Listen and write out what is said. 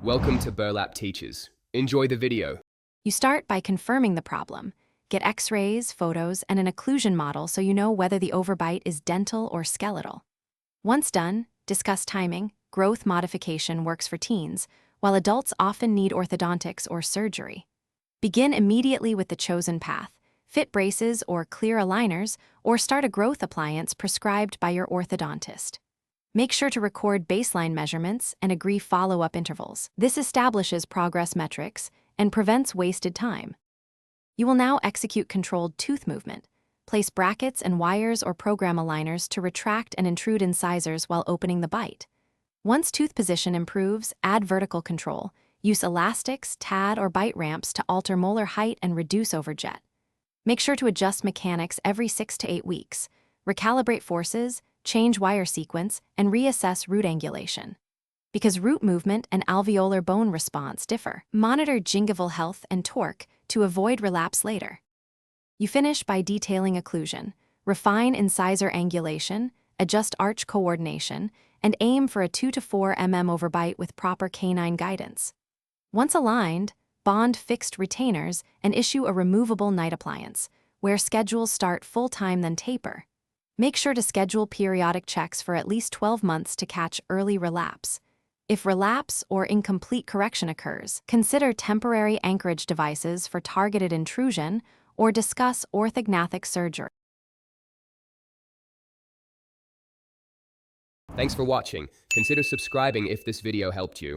Welcome to Burlap Teachers. Enjoy the video. You start by confirming the problem. Get x-rays, photos, and an occlusion model so you know whether the overbite is dental or skeletal. Once done, discuss timing. Growth modification works for teens, while adults often need orthodontics or surgery. Begin immediately with the chosen path. Fit braces or clear aligners, or start a growth appliance prescribed by your orthodontist. Make sure to record baseline measurements and agree follow-up intervals. This establishes progress metrics and prevents wasted time. You will now execute controlled tooth movement. Place brackets and wires or program aligners to retract and intrude incisors while opening the bite. Once tooth position improves, add vertical control. Use elastics, TAD, or bite ramps to alter molar height and reduce overjet. Make sure to adjust mechanics every 6 to 8 weeks. Recalibrate forces, change wire sequence, and reassess root angulation. Because root movement and alveolar bone response differ, monitor gingival health and torque to avoid relapse later. You finish by detailing occlusion, refine incisor angulation, adjust arch coordination, and aim for a 2 to 4 mm overbite with proper canine guidance. Once aligned, bond fixed retainers and issue a removable night appliance, where schedules start full-time then taper. Make sure to schedule periodic checks for at least 12 months to catch early relapse. If relapse or incomplete correction occurs, consider temporary anchorage devices for targeted intrusion or discuss orthognathic surgery. Thanks for watching. Consider subscribing if this video helped you.